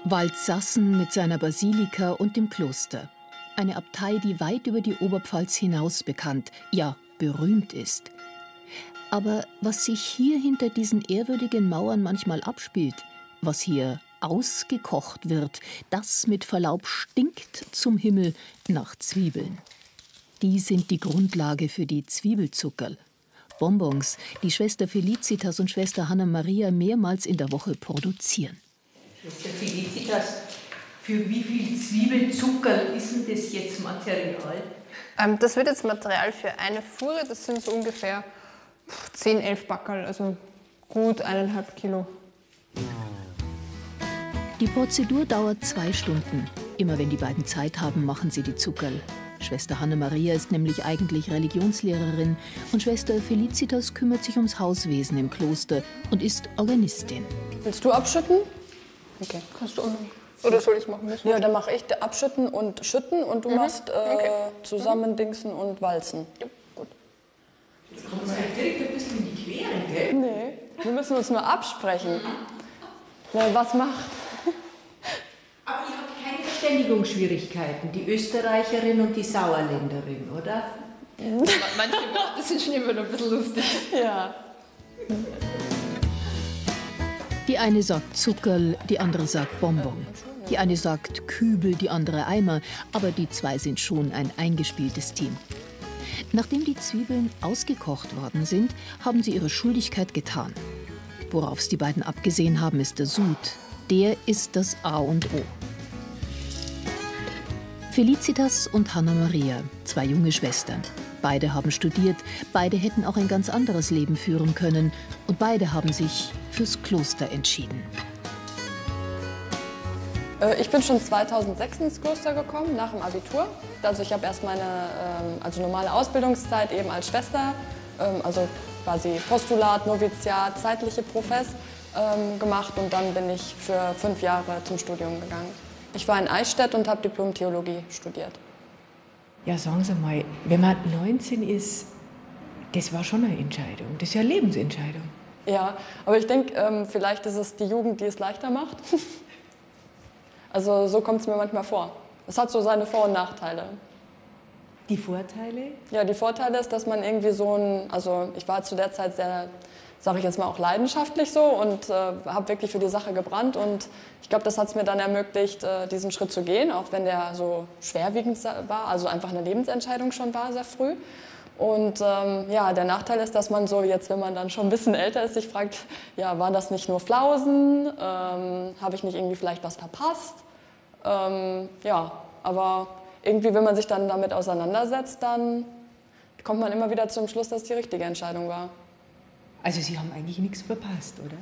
Waldsassen mit seiner Basilika und dem Kloster. Eine Abtei, die weit über die Oberpfalz hinaus bekannt, ja berühmt ist. Aber was sich hier hinter diesen ehrwürdigen Mauern manchmal abspielt, was hier ausgekocht wird, das mit Verlaub stinkt zum Himmel nach Zwiebeln. Die sind die Grundlage für die Zwiebelzuckerl. Bonbons, die Schwester Felicitas und Schwester Hanna-Maria mehrmals in der Woche produzieren. Schwester Felicitas, für wie viel Zwiebelzuckerl ist denn das jetzt Material? Das wird jetzt Material für eine Fuhre, das sind so ungefähr 10, 11 Backerl, also gut 1,5 Kilo. Die Prozedur dauert 2 Stunden. Immer wenn die beiden Zeit haben, machen sie die Zuckerl. Schwester Hanna-Maria ist nämlich eigentlich Religionslehrerin und Schwester Felicitas kümmert sich ums Hauswesen im Kloster und ist Organistin. Willst du abschütten? Okay, kannst du umnehmen. Oder soll ich machen? Ja, dann mache ich abschütten und schütten und du machst zusammendingsen und walzen. Ja, gut. Jetzt kommt es direkt ein bisschen in die Quere, gell? Nee, wir müssen uns nur absprechen. Na, was macht? Aber ihr habt keine Verständigungsschwierigkeiten, die Österreicherin und die Sauerländerin, oder? Manche Worte sind schon immer noch ein bisschen lustig. Ja. Die eine sagt Zuckerl, die andere sagt Bonbon. Die eine sagt Kübel, die andere Eimer, aber die zwei sind schon ein eingespieltes Team. Nachdem die Zwiebeln ausgekocht worden sind, haben sie ihre Schuldigkeit getan. Worauf die beiden abgesehen haben, ist der Sud. Der ist das A und O. Felicitas und Hanna-Maria, 2 junge Schwestern. Beide haben studiert, beide hätten auch ein ganz anderes Leben führen können. Und beide haben sich fürs Kloster entschieden. Ich bin schon 2006 ins Kloster gekommen, nach dem Abitur. Also ich habe erst meine normale Ausbildungszeit eben als Schwester, also quasi Postulat, Noviziat, zeitliche Profess gemacht und dann bin ich für 5 Jahre zum Studium gegangen. Ich war in Eichstätt und habe Diplom-Theologie studiert. Ja, sagen Sie mal, wenn man 19 ist, das war schon eine Entscheidung. Das ist ja eine Lebensentscheidung. Ja, aber ich denke, vielleicht ist es die Jugend, die es leichter macht. Also so kommt es mir manchmal vor. Es hat so seine Vor- und Nachteile. Die Vorteile? Ja, die Vorteile ist, dass man irgendwie ich war zu der Zeit sehr, sage ich jetzt mal, auch leidenschaftlich so und habe wirklich für die Sache gebrannt und ich glaube, das hat es mir dann ermöglicht, diesen Schritt zu gehen, auch wenn der so schwerwiegend war, also einfach eine Lebensentscheidung schon war, sehr früh. Und der Nachteil ist, dass man so jetzt, wenn man dann schon ein bisschen älter ist, sich fragt, ja, waren das nicht nur Flausen, habe ich nicht irgendwie vielleicht was verpasst? Aber irgendwie, wenn man sich dann damit auseinandersetzt, dann kommt man immer wieder zum Schluss, dass es die richtige Entscheidung war. Also Sie haben eigentlich nichts verpasst, oder?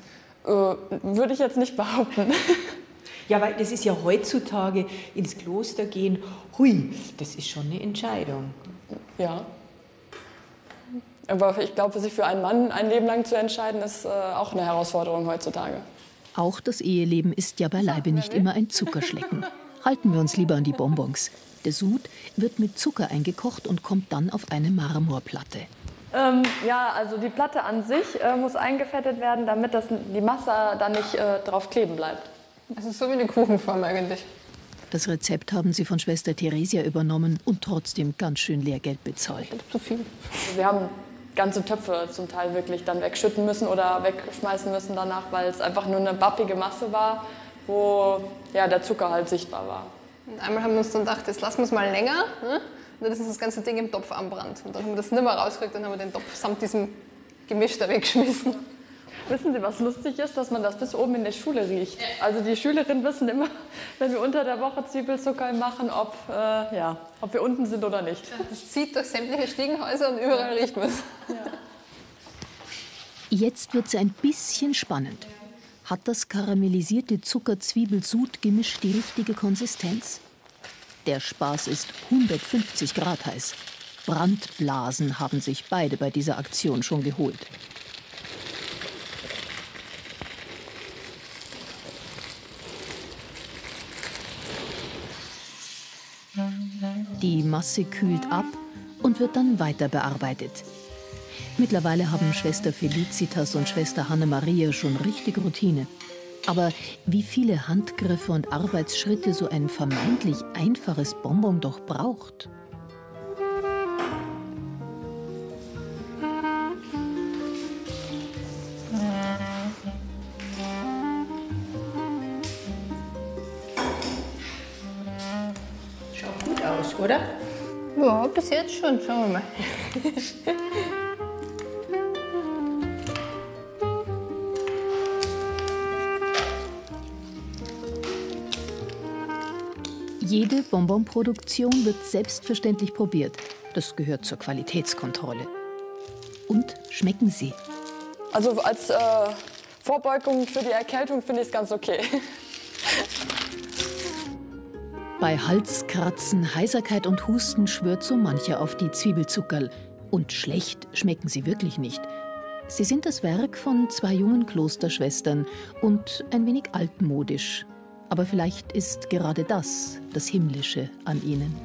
Würde ich jetzt nicht behaupten. Ja, weil das ist ja heutzutage ins Kloster gehen, hui, das ist schon eine Entscheidung. Ja. Aber ich glaube, sich für einen Mann ein Leben lang zu entscheiden, ist auch eine Herausforderung heutzutage. Auch das Eheleben ist ja beileibe nicht immer ein Zuckerschlecken. Halten wir uns lieber an die Bonbons. Der Sud wird mit Zucker eingekocht und kommt dann auf eine Marmorplatte. Also die Platte an sich muss eingefettet werden, damit die Masse da nicht drauf kleben bleibt. Das ist so wie eine Kuchenform eigentlich. Das Rezept haben sie von Schwester Theresia übernommen und trotzdem ganz schön Lehrgeld bezahlt. Zu viel. Wir haben ganze Töpfe zum Teil wirklich dann wegschütten müssen oder wegschmeißen müssen danach, weil es einfach nur eine bappige Masse war, wo der Zucker halt sichtbar war. Und einmal haben wir uns dann gedacht, jetzt lassen wir es mal länger. Ne? Und dann ist das ganze Ding im Topf anbrannt. Und dann haben wir das nicht mehr rausgekriegt, dann haben wir den Topf samt diesem Gemisch da weggeschmissen. Wissen Sie, was lustig ist, dass man das bis oben in der Schule riecht? Also die Schülerinnen wissen immer, wenn wir unter der Woche Zwiebelzucker machen, ob wir unten sind oder nicht. Das zieht durch sämtliche Stiegenhäuser und überall riecht man es. Ja. Jetzt wird es ein bisschen spannend. Hat das karamellisierte Zucker-Zwiebel-Sud-Gemisch die richtige Konsistenz? Der Spaß ist 150 Grad heiß. Brandblasen haben sich beide bei dieser Aktion schon geholt. Die Masse kühlt ab und wird dann weiter bearbeitet. Mittlerweile haben Schwester Felicitas und Schwester Hanna-Maria schon richtig Routine. Aber wie viele Handgriffe und Arbeitsschritte so ein vermeintlich einfaches Bonbon doch braucht. Schaut gut aus, oder? Ja, bis jetzt schon. Schauen wir mal. Jede Bonbonproduktion wird selbstverständlich probiert. Das gehört zur Qualitätskontrolle. Und schmecken sie? Also als Vorbeugung für die Erkältung finde ich es ganz okay. Bei Halskratzen, Heiserkeit und Husten schwört so mancher auf die Zwiebelzuckerl. Und schlecht schmecken sie wirklich nicht. Sie sind das Werk von 2 jungen Klosterschwestern und ein wenig altmodisch. Aber vielleicht ist gerade das Himmlische an ihnen.